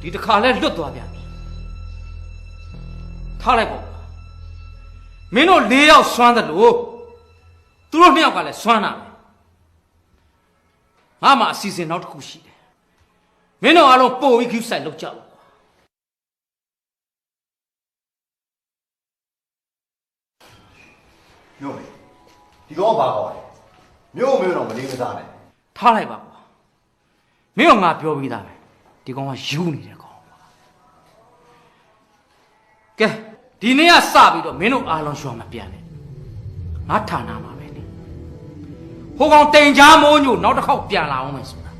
ဒီတစ်ခါလဲလွတ်သွားပြန်ပြီထားလိုက်ပေါ့မင်းတို့၄ယောက်စွမ်းတယ်လို့သူတို့၂ယောက်ကလည်းစွမ်းတာပဲငါမှအစီအစဉ်နောက်တစ်ခုရှိတယ်မင်းတို့အားလုံးပို့ပြီးခူးဆိုင်လောက်ကြလို့မျိုးလေဒီကောင်ဘာကောင်းလဲမျိုးတော့မလေးမစားနဲ့ထားလိုက်ပါကွာမင်းကငါပြောပြီးသားပဲဒီကောင်ကယူနေတဲ့ကောင်ပါကဲဒီနေ့ကစပြီးတော့မင်းတို့အားလုံးရွာမပြန်နဲ့ငါဌာနမှာပဲနေဟိုကောင်တိမ်ချားမိုးညို့နောက်တစ်ခေါက်ပြန်လာအောင်မယ်ဆိုတာ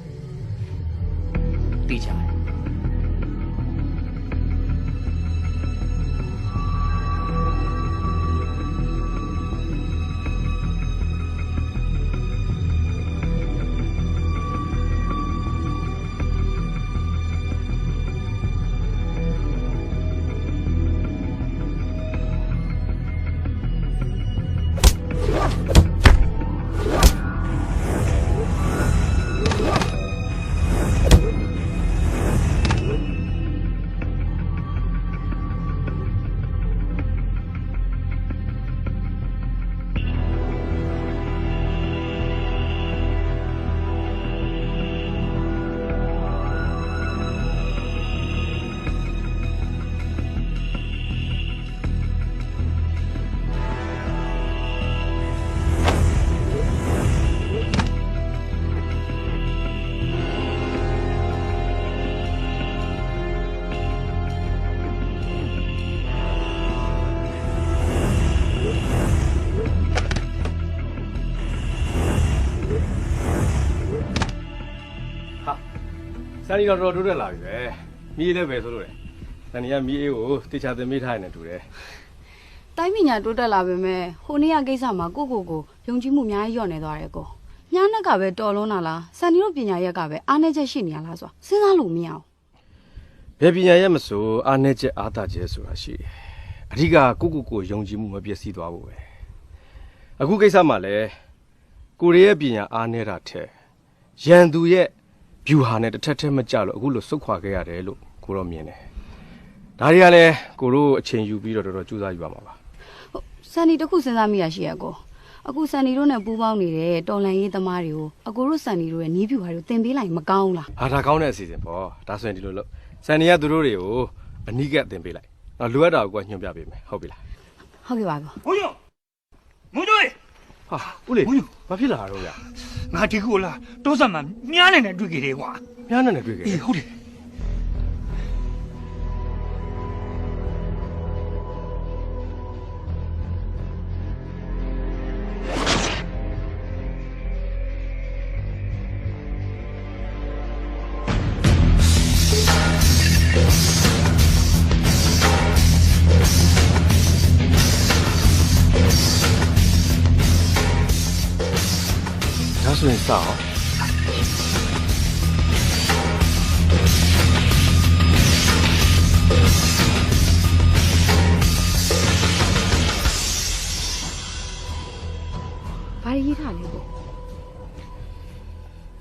သိကြတယ်ဆန်နီတော့တော်တိုးတက်လာပြီပဲမီးလည်းပဲဆိုလို့လေဆန်နီကမီးအေးကိုတေချာတင်မိထားနေတူတယ်တိုင်းပညာတိုးတက်လာပေမဲ့ဟိုနေ့ကကိစ္စမှာကိုယုံကြည်မှုအများကြီးညော့နေသွားတယ်ကိုညားနက်ကပဲတော်လုံးလာလားစန်နီတို့ပညာရက်ကပဲအားနည်းချက်ရှိနေရလားဆိုစဉ်းစားလို့မရအောင်ဘယ်ပညာရက်မဆိုအားနည်းချက်အားသာချက်ဆိုတာရှိတယ်အဓိကကိုယုံကြည်မှုမပျက်စီးသွားဖို့ပဲအခုကိစ္စမှာလည်းကိုရီးယားပညာအားနည်းတာထက်ရန်သူရဲ့ဗျူဟာနဲ့တစ်ထက်ထက်မကြလို့အခုလိုစုတ်ခွာခဲ့ရတယ်လို့ကိုတော့မြင်တယ်ဒါတွေကလည်းကိုတို့အချိန်ယူပြီးတော့တော်တော်ကြိုးစားယူပါမှာပါဟုတ်စန်နီတခုစဉ်းစားမိရရှိရကိုအခုစန်နီတို့နဲ့ပူးပေါင်းနေတဲ့တော်လန်ရေးသမားတွေကိုအကိုတို့စန်နီတို့ရဲ့နီးဗျူဟာတွေကိုသင်ပေးလိုက်မကောင်းလားဟာဒါကောင်းတဲ့အစီအစဉ်ပေါ့ဒါဆိုရင်ဒီလိုလို့စန်နီကသူတို့တွေကိုအနီးကပ်သင်ပေးလိုက်နော်လိုအပ်တာကိုညွှန်ပြပေးမယ်ဟုတ်ပြီလားဟုတ်ကဲ့ပါကောမုံညိုဟာဦးလေးဘာဖြစ်လာတော့ဗျာငါဒီကူလားတောဆက်မှာမြားနေနဲ့တွေ့ကြတယ်ကွာမြားနေနဲ့တွေ့ကြတယ်အေးဟုတ်တယ်ဆိုရင်စအောင်ဘာရေးထားလဲကို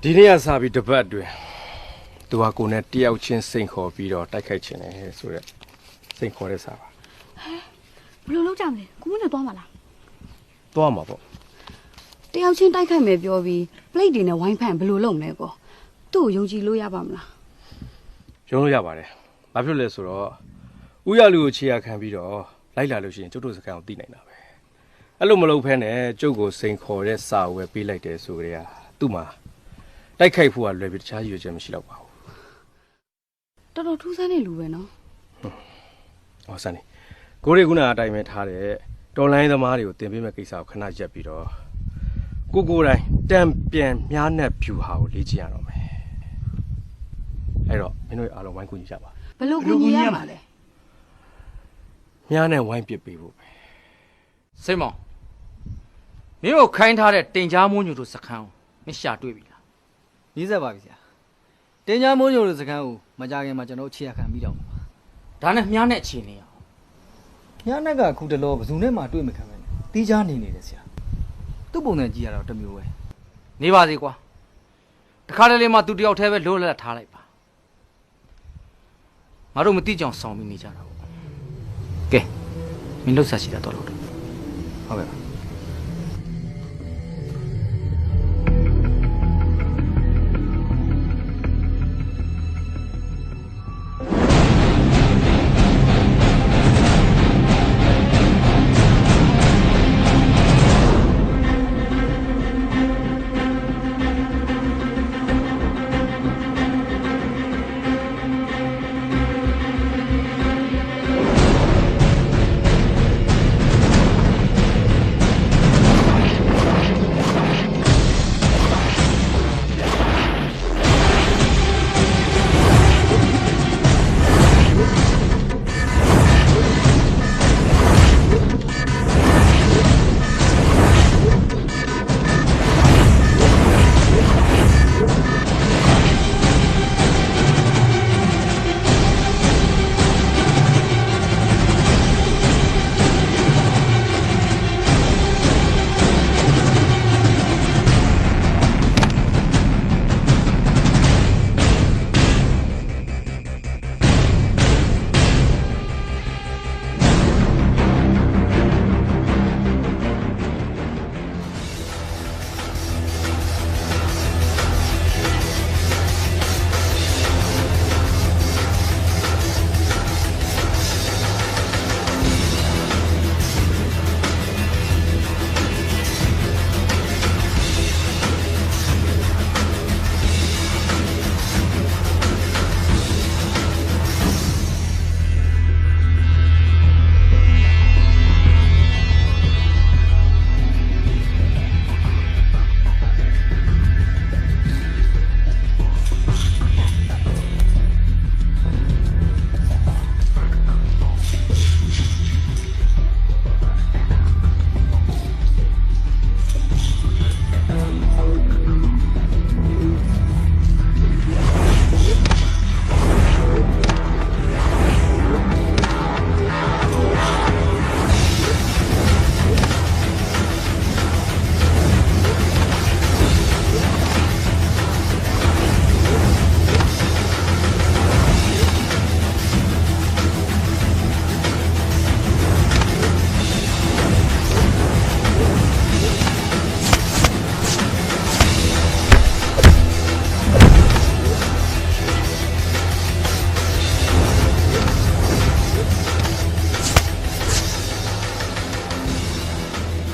ဒီနေ့ကစပြီးတပတ်အတွင်းသူကကိုနဲ့တယောက်ချင်းစိန်ခေါ်ပြီးတော့တိုက်ခိုက်ခြင်းလေဆိုရက်စိန်ခေါ်တဲ့စာပါဘယ်လိုလုပ်ကြမလဲကိုမနဲ့သွားမလားသွားမှာပေါ့တယောက်ချင်းတိုက်ခိုက်မယ်ပြောပြီး plate တွေနဲ့ဝိုင်းဖန်ဘယ်လိုလုပ်မလဲကောသူ့ကိုယုံကြည်လို့ရပါမလားယုံလို့ရပါတယ်ဘာဖြစ်လဲဆိုတော့ဥရလူကိုခြေရခံပြီးတော့လိုက်လာလို့ရှိရင်ကျုပ်တို့စကန်ကိုသိနိုင်တာပဲအဲ့လိုမလုပ်ဖဲနဲ့ကျုပ်ကိုစိန်ခေါ်တဲ့စာဝယ်ပေးလိုက်တယ်ဆိုကြရသူ့မှာတိုက်ခိုက်ဖို့ကလွယ်ပြီးတခြားရည်ရွယ်ချက်မရှိတော့ပါဘူးတော်တော်ထူးဆန်းတဲ့လူပဲနော်ဟောစမ်းနေကိုရီကုနာအတိုင်းပဲထားတဲ့တော်လိုင်းသမားတွေကိုတင်ပေးမဲ့ကိစ္စကိုခဏရက်ပြီးတော့ကိုတိုင်းတံပြန်မြားနဲ့ဖြူဟာကိုလေ့ကျင့်ရတော့မယ်အဲ့တော့မင်းတို့အားလုံးဝိုင်းကူညီကြပါဘယ်လိုကူညီရမှာလဲမြားနဲ့ဝိုင်းပစ်ပေးဖို့ပဲစိတ်မောင်မင်းတို့ခိုင်းထားတဲ့တင်ချားမိုးညိုတို့စခန်းကိုမရှာတွေ့ပြီလားနီးစက်ပါပြီဆရာတင်ချားမိုးညိုတို့စခန်းကိုမကြခင်မှာကျွန်တော်ခြေရခံပြီးတော့ပါဒါနဲ့မြားနဲ့အခြေအနေအောင်မြားနဲ့ကခုတလောဘယ်သူနဲ့မှတွေ့မခံပဲတီးချားနေနေတယ်ဆရာသူ့ပုံစံကြည့်ရတော့တမျိုးပဲနေပါစေကွာတခါတလေမှသူတယောက်တည်းပဲလို့လက်ထားလိုက်ပါ ငါတို့မတိကြောင်ဆောင်ပြီးနေကြတာပေါ့ကဲမင်းလှုပ်ဆက်ရှိတာတော့လို့ ဟုတ်ကဲ့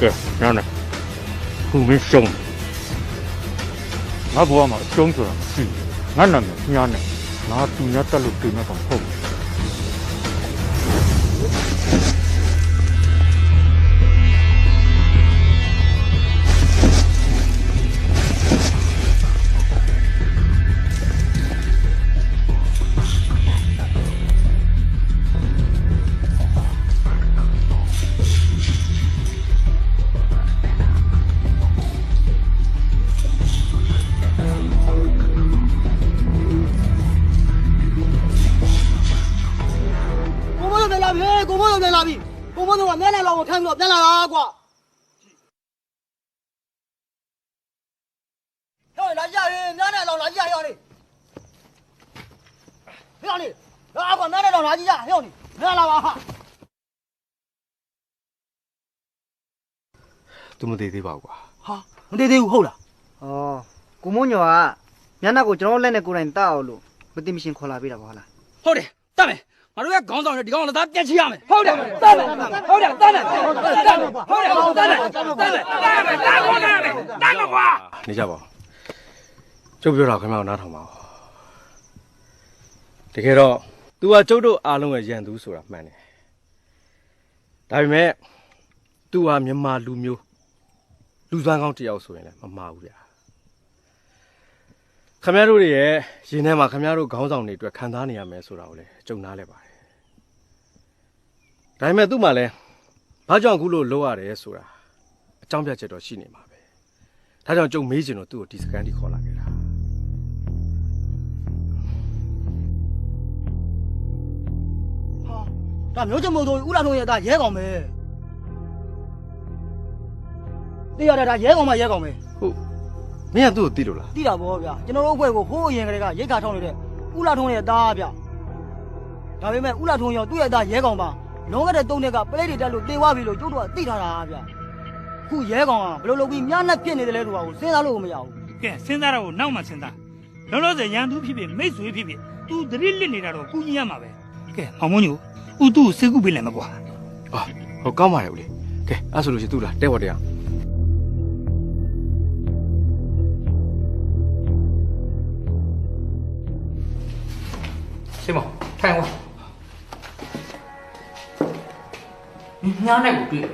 ကဲနားနေခုမင်းရှုံးငါဘဝမှာရှုံးဆိုတာမရှိဘူးငါနာမည်ညာနဲ့ငါသူများတက်လို့ပြင်မှာတော့ဟုတ် ကိုမိုးတော့ပြန်လာပြီကိုမိုးတော့ကမျက်နှာလောင်ကိုထမ်းပြီးတော့ပြန်လာတာကွာဟဲ့လာကြရေမျက်နှာလောင်လာကြရနေဟဲ့နေလာကွာမျက်နှာလောင်လာကြရဟဲ့နေမျက်နှာလာပါဟာ သူမသေးသေးပါဘူးကွာ ဟာမတည်သေးဘူးဟုတ်လား อ๋อကိုမိုးညော်ကမျက်နှာကိုကျွန်တော်လက်နဲ့ကိုယ်တိုင်တအောင်လို့မသိမရှင်ခေါ်လာပေးတာပါဟုတ်လား ဟုတ်တယ်တတ်မယ်ငါတို့ကခေါင်းဆောင်တွေဒီကောင်လည်းသားပြက်ချရမယ်ဟုတ်တယ်တတ်မယ်ဟုတ်တယ်တတ်မယ်ဟုတ်တယ်တတ်မယ်ဟုတ်တယ်တတ်မယ်တတ်မယ်တတ်မယ်တတ်မယ်ကွာ နေကြပါဦးကျုပ်ပြောတာခင်ဗျားနားထောင်ပါဦးတကယ်တော့ तू ကကျုပ်တို့အားလုံးရဲ့ရန်သူဆိုတာမှန်တယ်ဒါပေမဲ့ तू ဟာမြန်မာလူမျိုးလူစွမ်းကောင်းတစ်ယောက်ဆိုရင်လည်းမမှားဘူးဗျာခင်ဗျားတို့တွေရဲ့ရင်ထဲမှာခင်ဗျားတို့ခေါင်းဆောင်တွေအတွက်ခံစားနေရမယ်ဆိုတာကိုလည်းကျုံနားလဲပါတယ်ဒါပေမဲ့သူ့မှာလည်းဘာကြောင့်အခုလိုလုပ်ရတယ်ဆိုတာအကြောင်းပြချက်တော့ရှိနေမှာပဲဒါကြောင့်ကျုံမေးချင်တော့သူ့ကိုဒီစကန်တီခေါ်လာခဲ့တာ ဒါမျိုးချက်မို့ဆိုဦးလာထုံးရဲ့ဒါရဲကောင်ပဲသိရတယ်ဒါရဲကောင်မရဲကောင်ပဲ ဟုတ်မင်းကသူ့ကိုသိလို့လား သိတာဗောဗျာကျွန်တော်တို့အဖွဲ့ကိုဟိုးအရင်ကတည်းကရိတ်ခါထောင်းနေတဲ့ဦးလာထုံးရဲ့သားဗျ ဒါပေမဲ့ဥလာထုံးရောသူ့ရဲ့အသားရဲကောင်ပါလွန်ခဲ့တဲ့3နှစ်ကပလိတ်တွေတက်လို့တေဝပြီလို့ကျုပ်တို့ကသိထားတာဗျခုရဲကောင်ကဘယ်လိုလုပ်ပြီးမြားနဲ့ဖြစ်နေတယ်လဲဆိုတာကိုစဉ်းစားလို့မရဘူး ကဲစဉ်းစားတော့နောက်မှစဉ်းစားလောလောဆယ်ရန်သူဖြစ်ဖြစ်မိတ်ဆွေဖြစ်ဖြစ်သူသတိလစ်နေတာတော့ကူညီရမှာပဲကဲမောင်မုံညိုဥသူ့ကိုစေကူပေးလိုက်မှာကွာ အာဟိုကောင်းပါရဲ့ဦးလေးကဲအဲ့ဆိုလို့ရှိရင်သူ့လားတဲဝတ်တရား စိတ်မထိုင်ဝါမြားနဲ့ကိုတွေ့ရ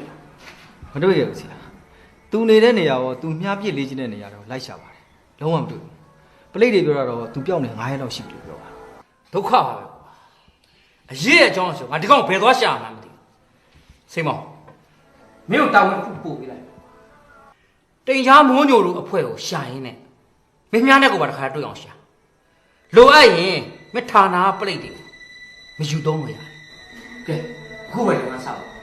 မတွေ့ရဘူးဆရာ။ तू နေတဲ့နေရာရော तू မြားပြစ်လေးချင်းတဲ့နေရာတော့လိုက်ရှာပါတယ်။လုံးဝမတွေ့ဘူး။ပလိတ်တွေပြောတာတော့ तू ပြောင်းနေ9ရက်လောက်ရှိပြီလို့ပြောတာ ဒုက္ခပါပဲကွာအရေးအကြောင်းဆိုငါဒီကောင်ဘယ်သွားရှာမှန်းမသိဘူးစိတ်မမင်းတို့တာဝန်တစ်ခုပို့ပေးလိုက်တိမ်ချားမိုးညိုတို့အဖွဲ့ကိုရှာရင်းနဲ့မင်းမြားနဲ့ကိုပါတခါတွေ့အောင်ရှာလိုအပ်ရင်မဌာနာပလိတ်တွေမယူတော့မရတယ်ကဲအခုပဲတော့ဆောက် ကို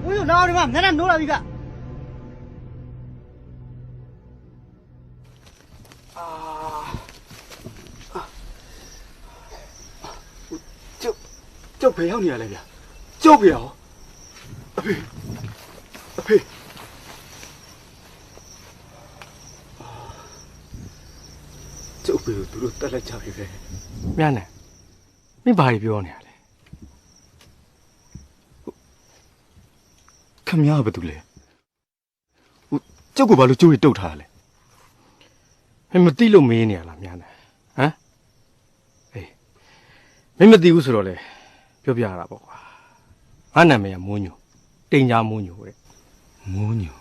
မရောလာအောင်ဒီမှာမျက်နှာနိုးလာပြီဗျ ကျုပ်ဖေရောက်နေရလဲဗျာကျုပ်ဖေရောအဖေကျုပ်ဖေကိုသူတို့တက်လိုက်ကြပြီပဲမြန်းနဲ့မင်းဘာတွေပြောနေရလဲခမရဘာတူလဲကျုပ်ကဘာလို့ကျိုးရတုတ်ထားလဲမင်းမသိလို့မေးနေရလားမြန်းနဲ့ဟမ်အေးမင်းမသိဘူးဆိုတော့လေပြောပြရတာပေါ့ကွာငါနာမည်ကမိုးညိုတိမ်ကြားမိုးညိုတဲ့မိုးညို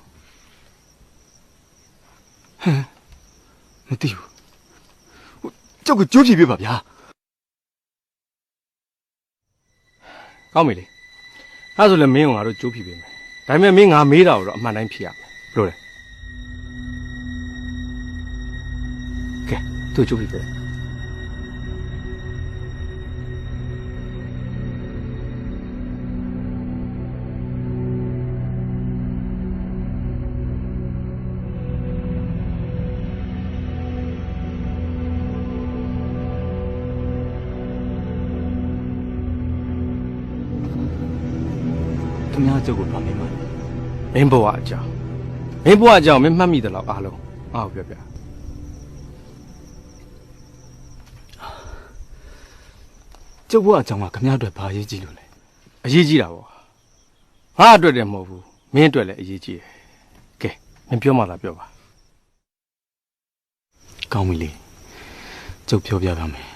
ဟမ်မသိဘူးကျုပ်ကကြိုးဖြည့်ပြပါဗျာကောင်းပြီလေအဲ့ဆိုလည်းမင်းကငါတို့ကြိုးဖြည့်ပေးမယ်ဒါပေမဲ့မင်းငါမေးတာကိုတော့အမှန်တိုင်းဖြည့်ရမယ်ဘယ်လိုလဲကဲသူကြိုးဖြည့်ပေးခင်ဗျားကျုပ်ကိုဗာမင်းမမင်းဘဝအကြောင်းမင်းဘဝအကြောင်းမင်းမှတ်မိတယ်လို့အားလုံးအားကိုပြောပြကျုပ်ဘဝအကြောင်းကခင်ဗျားအတွက်ဘာအရေးကြီးလို့လဲအရေးကြီးတာပေါ့ငါအတွက်တည်းမဟုတ်ဘူးမင်းအတွက်လည်းအရေးကြီးတယ်ကဲမင်းပြောမှလားပြောပါကောင်းပြီလေကျုပ်ပြောပြပါမယ်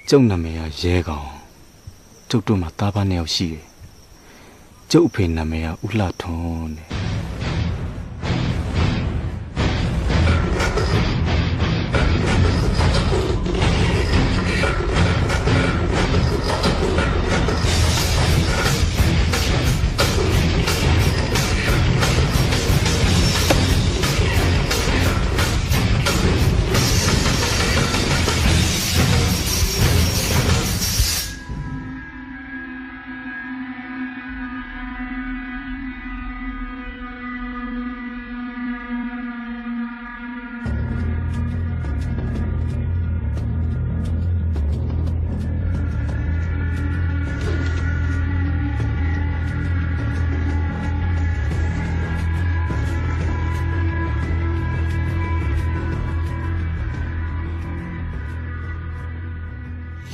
ကျုပ်နာမည်ကရဲကောင်ကျုပ်တို့မှာသားပါနှစ်ယောက်ရှိတယ်ကျုပ်အဖေနာမည်ကဦးလှထွန်းတဲ့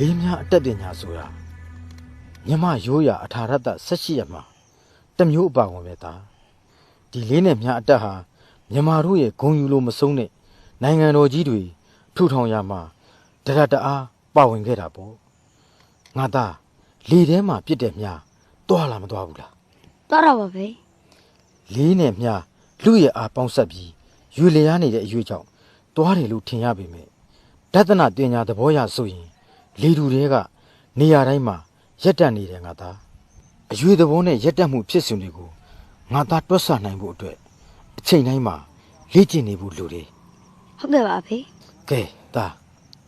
လေးများအတက်ပညာဆိုတာမြမရိုးရာအထာရတ္တ18ရမှာတမျိုးအပါဝင်ပဲသားဒီလေးနဲ့များအတက်ဟာမြန်မာတို့ရဲ့ဂုံယူလို့မဆုံးတဲ့နိုင်ငံတော်ကြီးတွေထူထောင်ရမှာတရတအားပါဝင်ခဲ့တာပေါ့ငါသားလေထဲမှာပြစ်တဲ့မြတွားလာမတွားဘူးလား သွားတော့ပါပဲ လေးနဲ့မြ လူရဲ့အားပေါင်းဆက်ပြီးရွေလျားနေတဲ့အရွေးကြောင့်တွားတယ်လို့ထင်ရပေမဲ့ဒသနာတင်ညာသဘောရဆိုရင်လေတူတွေကနေရာတိုင်းမှာရက်တက်နေတယ်ငါသားအရွေသဘောနဲ့ရက်တက်မှုဖြစ်စဉ်တွေကိုငါသားတွက်ဆနိုင်ဖို့အတွက်အချိန်တိုင်းမှာလေ့ကျင့်နေဖို့လိုတယ် ဟုတ်ကဲ့ပါဖေ ကဲသား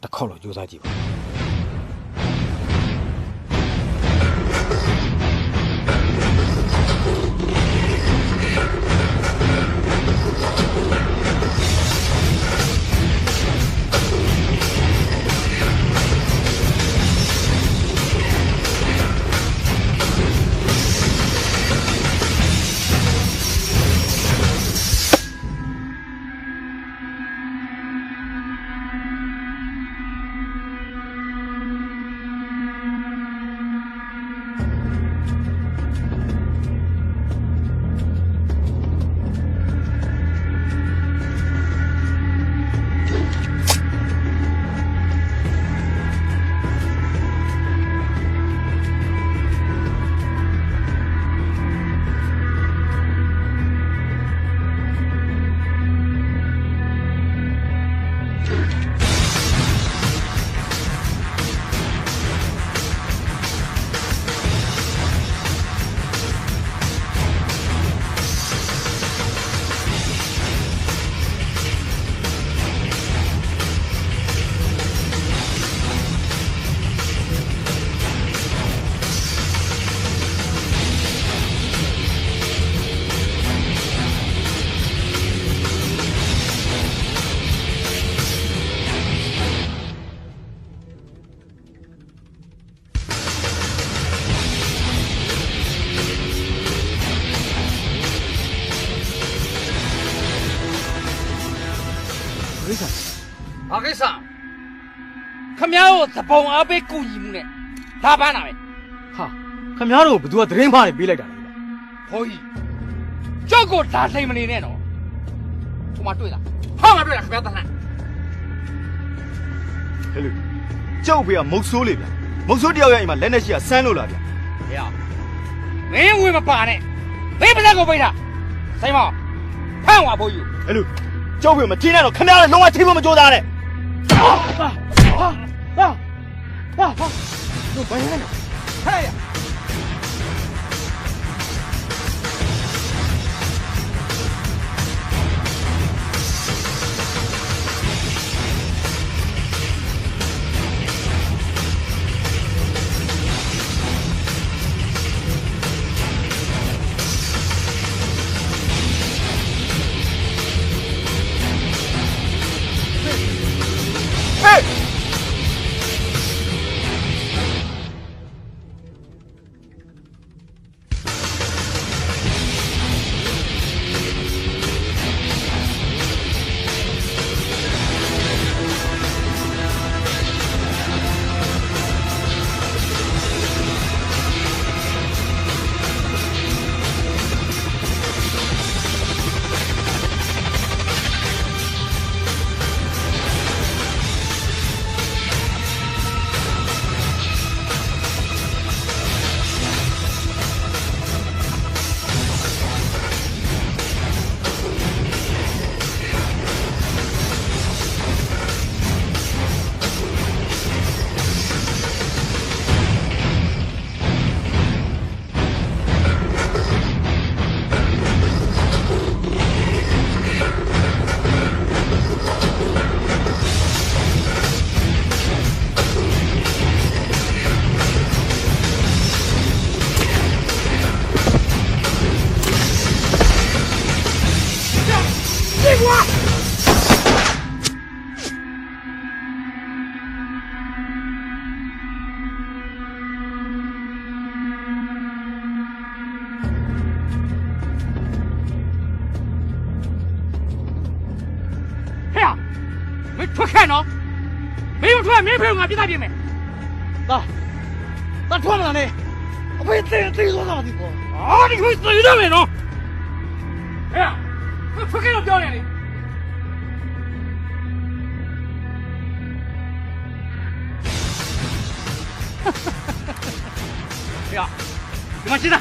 တစ်ခေါက်တော့ကြိုးစားကြည့်ပါ ဘာကိစ္စခမည်းတော်သဘုံအားပေးကူညီမှုနဲ့ဒါပန်းတာပဲ ဟာခမည်းတော်ကိုဘသူကသတင်းမှားနေပေးလိုက်တာလဲ ဘိုးကြီးကြောက်ကိုဒါလိမ်မနေနဲ့နော်ဟိုမှာတွေ့လားဟောင်းမှာတွေ့လားခမည်းတော်တန်း ဟဲ့လူကြောက်ဖေးကမုတ်ဆိုးလေဗျမုတ်ဆိုးတယောက်ရဲ့အိမ်မှာလက်နဲ့ရှိကဆန်းလို့လားဗျ ဟဲ့မင်းဝင်မပါနဲ့မင်းပါဇက်ကိုပိတ်တာဆိုင်မောင်ဖမ်းသွားဘိုးကြီး ဟဲ့လူကြောက်ဖေးမထင်းနဲ့တော့ခဏလေးလုံးဝထိဖို့မကြိုးစားနဲ့ တို့ဘယ်နဲ့ဟဲ့ မင်းထွက်ခဲ့နော်မင်းမထွက်မင်းဖေကငါပြစ်သားပြင်မယ်တာထွက်မလားနဲ့အဖေသေးသွားတာဒီကောအာဒီကိုသေရမယ်နော်ဟဲ့ထွက်ခဲ့တော့ပြောနေလေ呀，你们现在，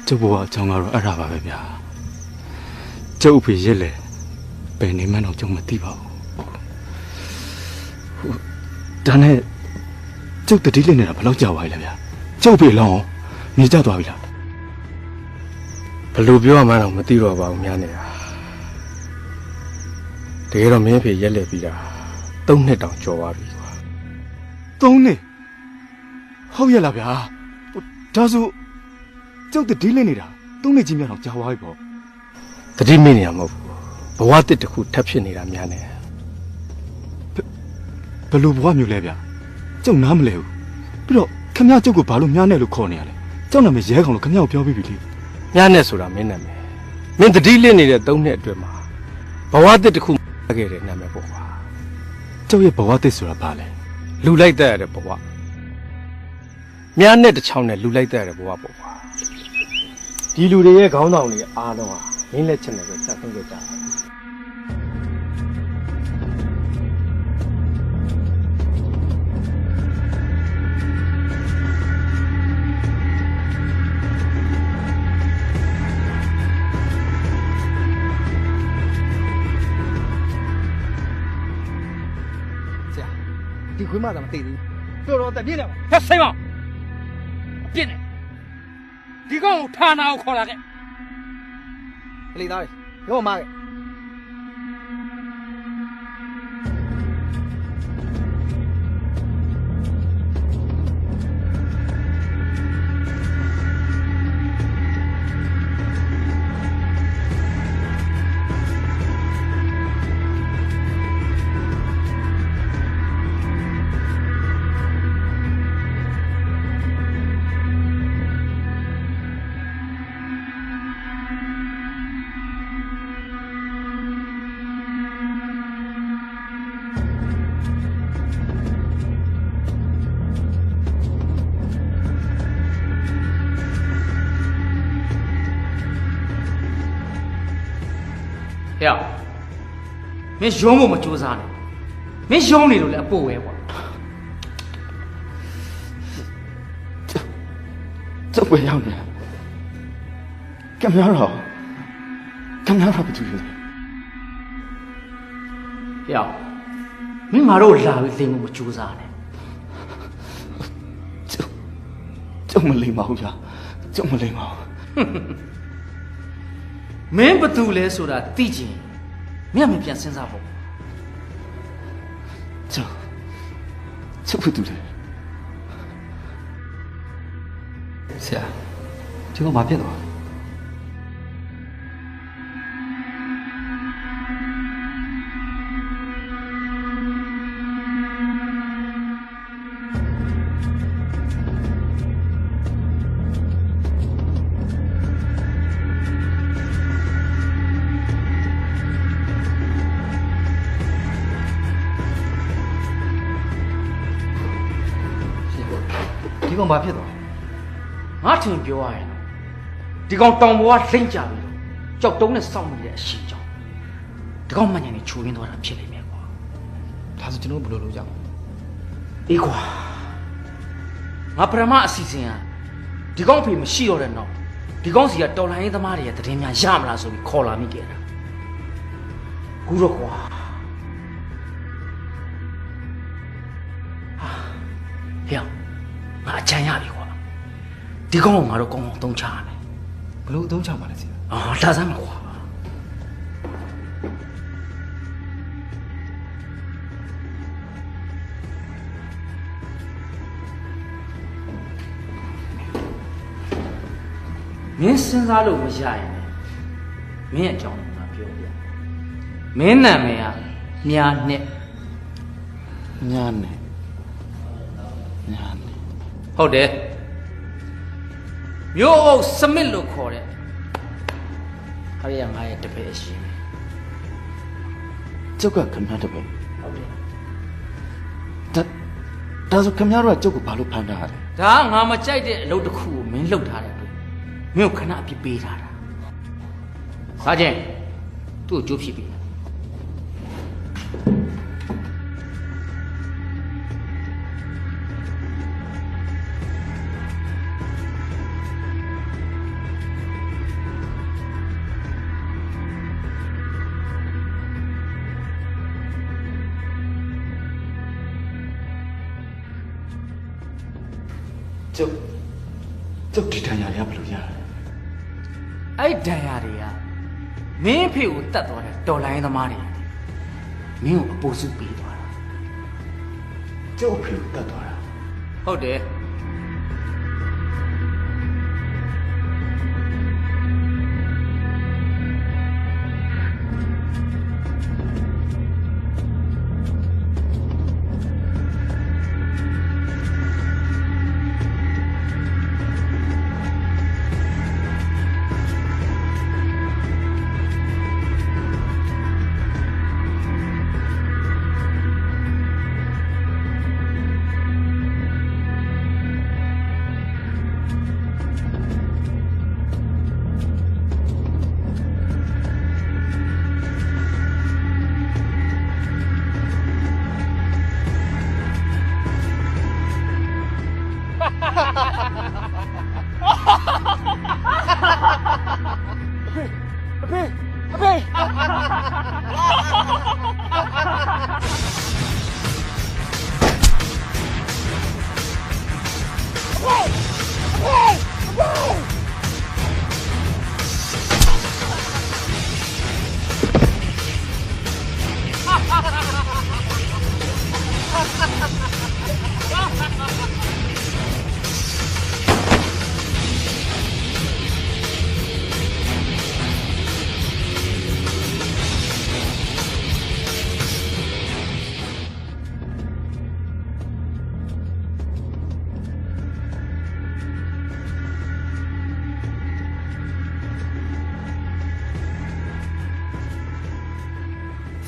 ကျုပ်ဘဝအကြောင်းကတော့အဲ့ဒါပါပဲဗျာကျုပ်အဖေရက်လေဘယ်နေမှန်းတော့ကျုပ်မသိပါဘူးဒါနဲ့ကျုပ်တတိလေးနေတာဘယ်လောက်ကြာပါလဲဗျာကျုပ်ဖေလောင်းနေကြသွားပြီလား ဘလို့ပြောမှန်းတော့မသိတော့ပါဘူးများနေတာတကယ်တော့မင်းဖေရက်လက်ပြီးတာ3နှစ်တောင်ကျော်သွားပြီကွာ 3နှစ်ဟုတ်ရလားဗျာဒါဆိုကျုပ်တတိလေးနေတာ3နှစ်ကြီးများတော့ကြာသွားပြီပေါ့ တတိမိနေရမဟုတ်ဘူးဘဝတစ်တစ်ခုထပ်ဖြစ်နေတာများနေ ဘယ်လိုဘဝမျိုးလဲဗျာကျုပ်နားမလဲဘူးပြီးတော့ခမရကျုပ်ကိုဘာလို့မြားနဲ့လို့ခေါ်နေရလဲကျောင်းနာမည်ရဲကောင်လို့ခမရကိုပြောပြီးပြီလေ များနဲ့ဆိုတာမင်းနာမည်မင်းတတိလစ်နေတဲ့3နှစ်အတွင်းမှာဘဝတစ်တစ်ခုခဲ့တဲ့နာမည်ပေါ့ကွာ ကျုပ်ရဲ့ဘဝသစ်ဆိုတာဘာလဲ လူလိုက်တတ်ရတဲ့ဘဝများနဲ့တစ်ချောင်းနဲ့လူလိုက်တတ်ရတဲ့ဘဝပေါ့ကွာဒီလူတွေရဲ့ခေါင်းဆောင်တွေအားလုံးဟာမင်းလက်ချက်နဲ့ပဲစတင်ခဲ့ကြတာ ဒီခွေးမသာမသိသေးဘူးတော်တော်တပြည့်တယ်ပါ ဟဲ့စိတ်မောင်အပြစ်နဲ့ဒီကောင်ကိုဌာနကိုခေါ်လာခဲ့ ကလေးသားရေရောမခဲ့ ဟဲ့မင်းရုံးဖို့မကြိုးစားနဲ့မင်းရုံးနေလို့လည်းအပို့ပဲကွာ ကျုပ်ပဲရောက်နေကမရတော့ဘာတူလဲ ဟဲ့မင်းငါတို့လာပြီးလိမ်ဖို့မကြိုးစားနဲ့ ကျုပ်မလိမ္မာဘူးဗျာကျုပ်မလိမ္မာဘူး မင်းဘာတူလဲဆိုတာသိချင်မင်းပြန်စဉ်းစားဖို့ ကျုပ်ဘာတူလဲ ဆရာဒီကောင်ဘာဖြစ်သွား ဒီကောင်ဘာဖြစ်သွား ငါထင်ပြောရရင်ဒီကောင်တောင်ပေါ်ကလိမ့်ကြပြီလို့ကြောက်တုံးနဲ့စောင့်နေတဲ့အရှိကြောင့်ဒီကောင်မှန်ညာနေချိုးရင်းသွားတာဖြစ်လိမ့်မယ်ကွာ ဒါဆိုကျွန်တော်ဘယ်လိုလုပ်ကြမလဲ အေးကွာငါပရမအစီအစဉ်ကဒီကောင်ဖေမရှိတော့တဲ့နောက်ဒီကောင်စီကတော်လိုင်းရေးသမားတွေရဲ့တည်င်းများရမလားဆိုပြီးခေါ်လာမိခဲ့တာကူတော့ကွာဟဲ့ငါအချမ်းရပြီကွာဒီကောင်ကငါတို့ကောင်းကောင်းသုံးချရမယ် ဘယ်လိုအသုံးချမှာလဲဆရာ လာစမ်းပါကွာမင်းစဉ်းစားလို့မရရင်မင်းအကြောင်းငါပြောပြမင်းနာမည်ကမြာနဲ့ ညာနဲ့ ဟုတ်တယ်မျိုးအုပ်စမစ်လို့ခေါ်တဲ့ခရီးငါရဲ့တပည့်အရှင် ကျုပ်ကခမရတဲ့ပဲ ဟုတ်တယ် ဒါဆိုခမရတော့ကျုပ်ကိုဘာလို့ဖမ်းထားရလဲ ဒါကငါမကြိုက်တဲ့အလုပ်တစ်ခုကိုမင်းလုပ်ထားတဲ့အတွက်မင်းကိုခဏအပြစ်ပေးထားတာစားချင်းသူ့ကိုကြိုးဖြစ်ပြီ ဟ ကျုပ်ဒီတန်ရာရဘလို့ရ အဲ့ဒဏ်ရာတွေကမင်းအဖေကိုတတ်သွားတဲ့တော်လိုင်းသမားတွေမင်းကိုအပူစုပေးသွားတာ ကျုပ်ဖေကိုတတ်သွားတာ ဟုတ်တယ်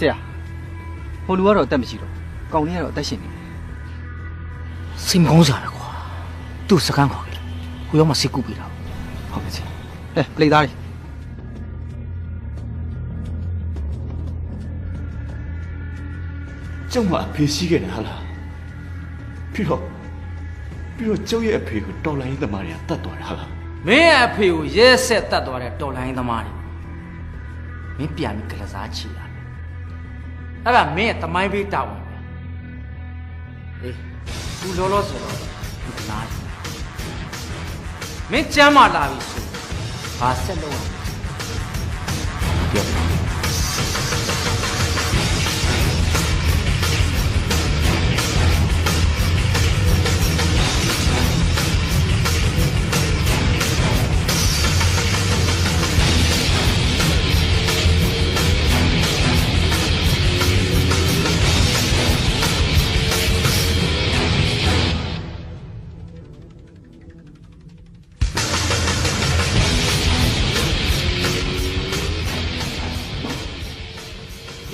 ဆရာဟိုလူကတော့အသက်မရှိတော့ကောင်လေးကတော့အသက်ရှင်နေတယ် စိတ်မကောင်းစရာပဲကွာသူ့စကန်းခေါ်ခဲ့ကိုရောက်မှစိတ်ကူးပြီးတာ ဟုတ်ကဲ့ဆရာပလိတ်သားလေး ကျုပ်မှအဖေရှိခဲ့တယ်ဟာလားပြီးတော့ကျုပ်ရဲ့အဖေကိုတော်လိုင်းသမားတွေကတတ်သွားတယ်ဟာလား မင်းရဲ့အဖေကိုရဲဆက်တတ်သွားတဲ့တော်လိုင်းသမားတွေမင်းပြန်ပြီးကလစားချီလာတယ်အဲ့ဒါမင်းရဲ့တမိုင်းပေးတာဝန်ပဲအေးသူလောလောဆယ်တော့ဒီနားမင်းကျမ်းမာလာပြီဆိုဘာဆက်လုပ်ရပြော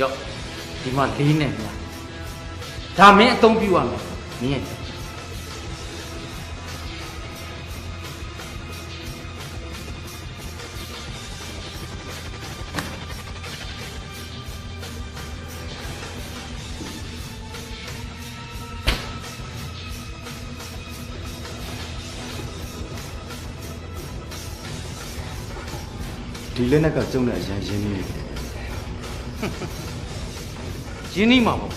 ရော့ဒီမှာလေးနဲ့များဒါမင်းအသုံးပြုရမယ်မင်းရဲ့ဒီလက်နက်ကကျုံတဲ့အရန်ရင်းနေတယ် ရင်းနှီးမှာပေါ့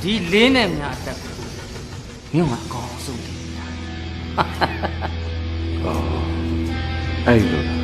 ဒီလေးနဲ့များအတက်မင်းကအကောင်းဆုံးတယ် အဲ့လိုလား မ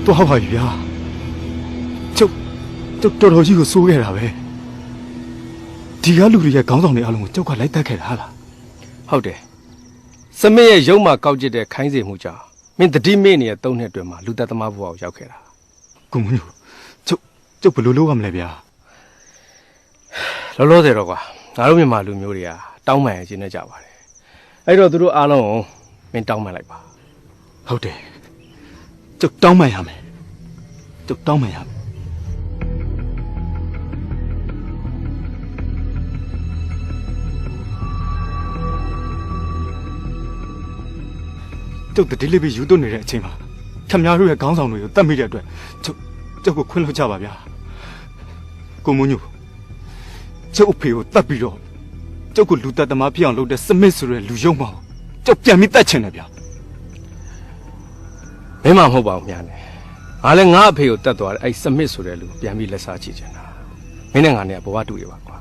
သွားပါပြီဗျာကျုပ်တော်တော်ကြီးကိုစိုးခဲ့တာပဲဒီကလူတွေရဲ့ခေါင်းဆောင်တွေအားလုံးကိုကျုပ်ကလိုက်တက်ခဲ့တာဟာလား ဟုတ်တယ်စမစ်ရဲ့ရုံမှာကောက်ကျစ်တဲ့ခိုင်းစေမှုကြောင့်မင်းတတိမေ့နေတဲ့3နှစ်အတွင်းမှာလူသက်သမားဘဝကိုရောက်ခဲ့တာ ကိုမညိုကျုပ်ဘယ်လိုလုပ်ရမလဲဗျာ လောလောဆယ်တော့ကွာငါတို့မြန်မာလူမျိုးတွေကတောင်းပန်ရခြင်းနဲ့ကြပါတယ်အဲ့တော့သူတို့အားလုံးကိုမင်းတောင်းပန်လိုက်ပါ ဟုတ်တယ်ကျုပ်တောင်းပန်ရမယ်ကျုပ်တောင်းပန်ရမယ်ကျုပ်တတိလေးပဲယူသွနေတဲ့အချိန်မှာခမများတို့ရဲ့ခေါင်းဆောင်တွေကိုတတ်မိတဲ့အတွက်ကျုပ်ကိုခွင့်လွှတ်ကြပါဗျာကိုမညိုကျုပ်အဖေကိုတတ်ပြီးတော့ကျုပ်ကိုလူသက်သမားဖြစ်အောင်လုပ်တဲ့စမစ်ဆိုတဲ့လူယုံမအောင်ကျုပ်ပြန်ပြီးတတ်ချင်တယ်ဗျာ မင်းမမဟုတ်ပါဘူးများနဲ့ငါလည်းငါအဖေကိုတတ်သွားတယ်အဲ့စမစ်ဆိုတဲ့လူပြန်ပြီးလက်စားချချင်တာမင်းနဲ့ငါနဲ့ဘဝတူရပါကွာ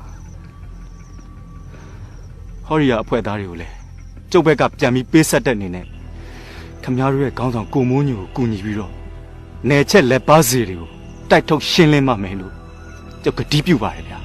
ဟောရီယာအဖွဲ့သားတွေကိုလည်းကျုပ်ဘက်ကပြန်ပြီးပေးဆက်တဲ့အနေနဲ့ခမများတို့ရဲ့ခေါင်းဆောင်ကိုမိုးညိုကိုကူညီပြီးတော့နယ်ချက်လက်ပါစီတွေကိုတိုက်ထုတ်ရှင်းလင်းမှမယ်လို့ကျုပ်ကတိပြုပါတယ်ဗျာ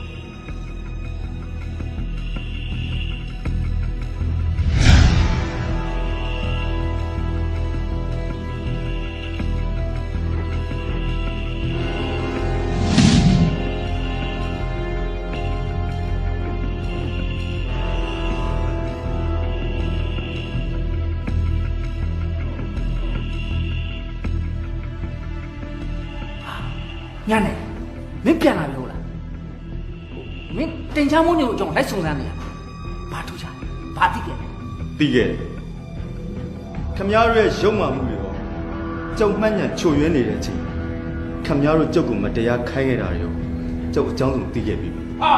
ညနေမင်းပြန်လာပြီဟုတ်လားမင်းတင်ချောင်းမုန်းညို့အကြောင်းလိုက်စုံစမ်းနေရဘာထူးချဘာသိခဲ့လဲ ပြီးခဲ့တယ်ခမများတို့ရဲ့ရုံမှမှုတွေတော့ကျုပ်မှတ်ညံချို့ယွင်းနေတဲ့အချိန်ခမများတို့ကျုပ်ကိုမတရားခိုင်းခဲ့တာတွေကိုကျုပ်အကြောင်းစုံသိခဲ့ပြီ အာ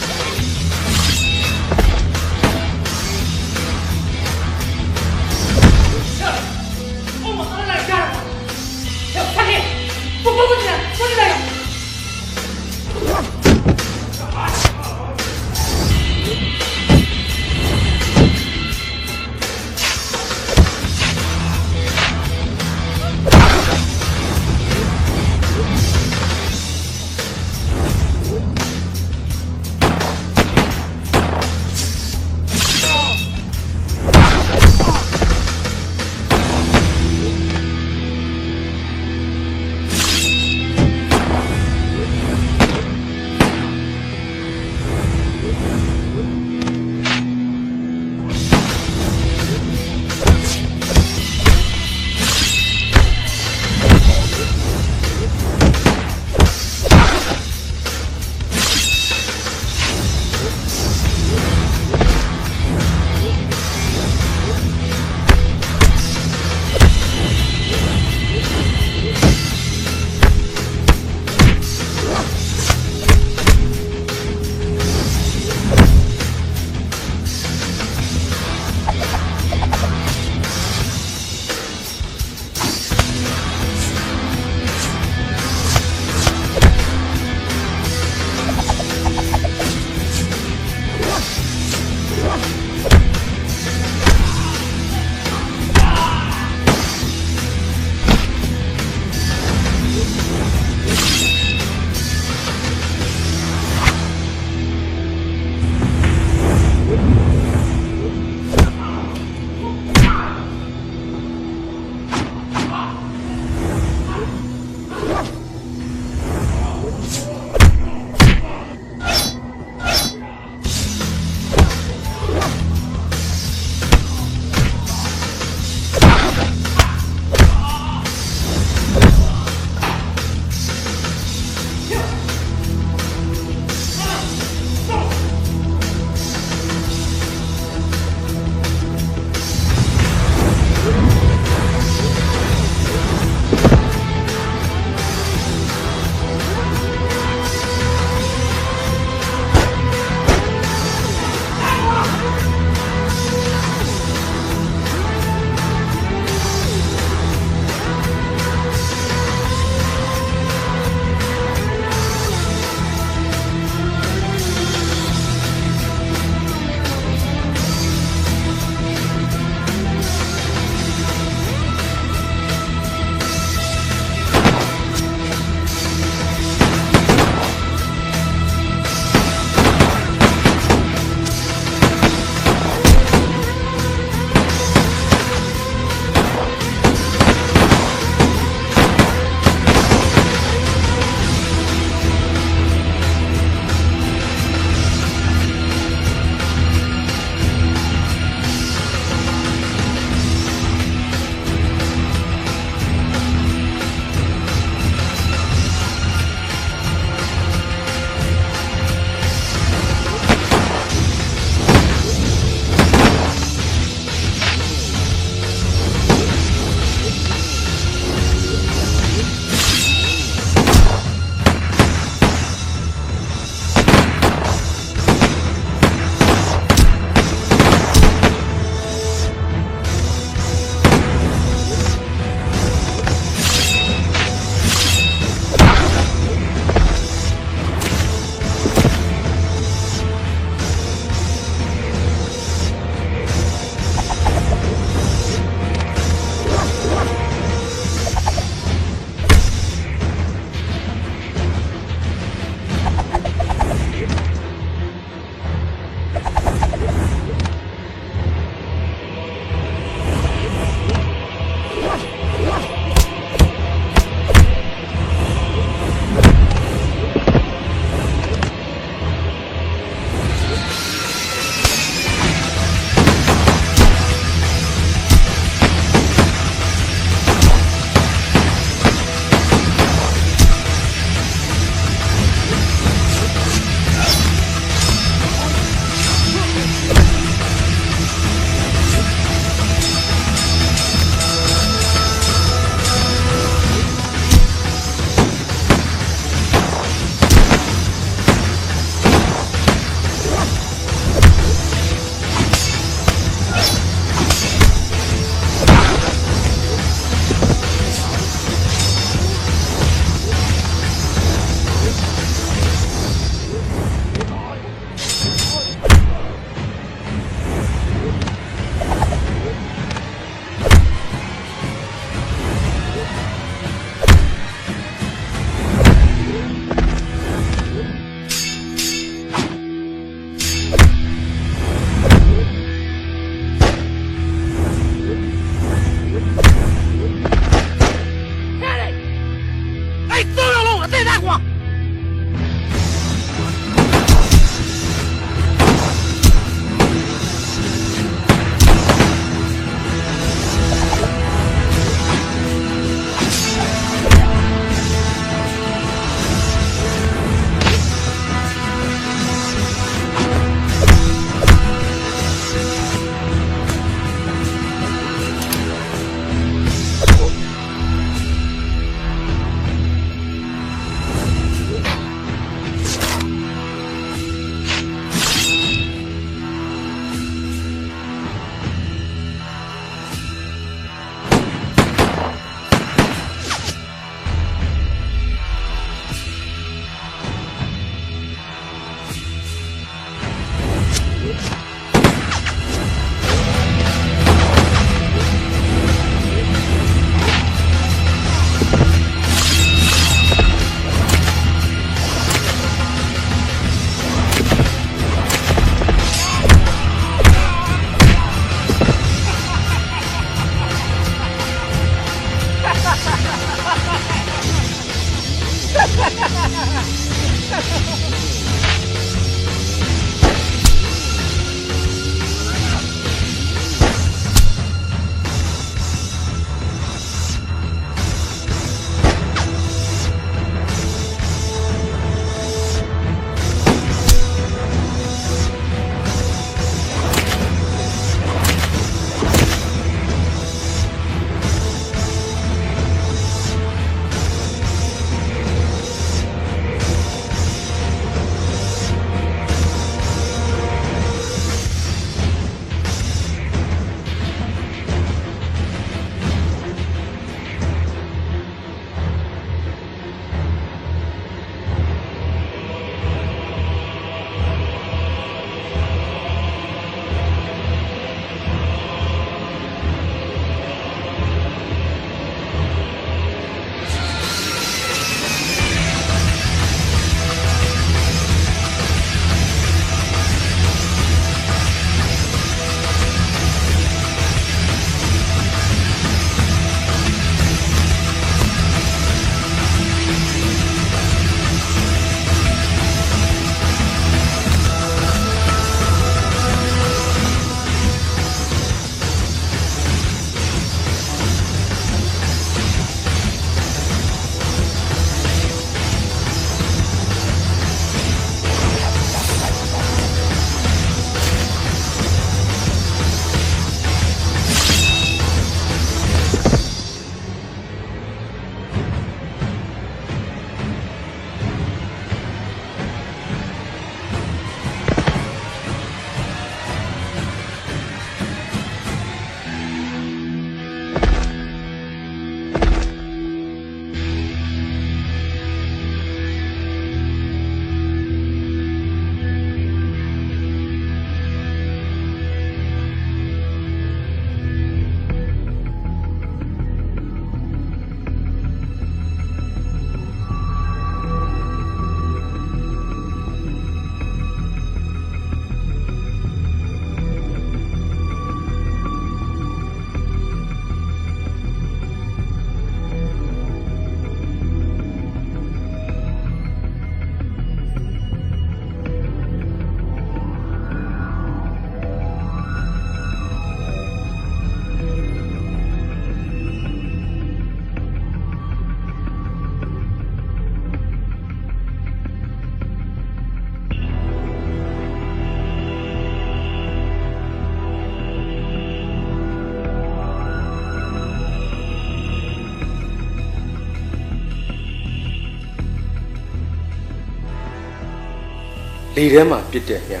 လေထဲမှာပြစ်တဲ့ညာ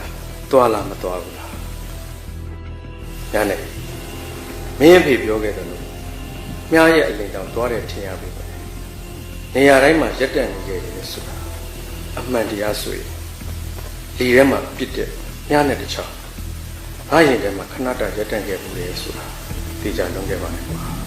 သွားလားမသွားဘူးလားညာနဲ့မင်းအဖေပြောခဲ့တယ်လို့မြားရဲ့အလင်တောင်သွားတယ်ထင်ရပြီပဲနေရာတိုင်းမှာရက်တန့်နေခဲ့တယ်ဆိုတာအမှန်တရားဆိုရင်လေထဲမှာပြစ်တဲ့မြားနဲ့တခြားငါရင်ထဲမှာခဏတာရက်တန့်ခဲ့ဘူးလေဆိုတာသိကြလုံးခဲ့ပါနဲ့ကွာ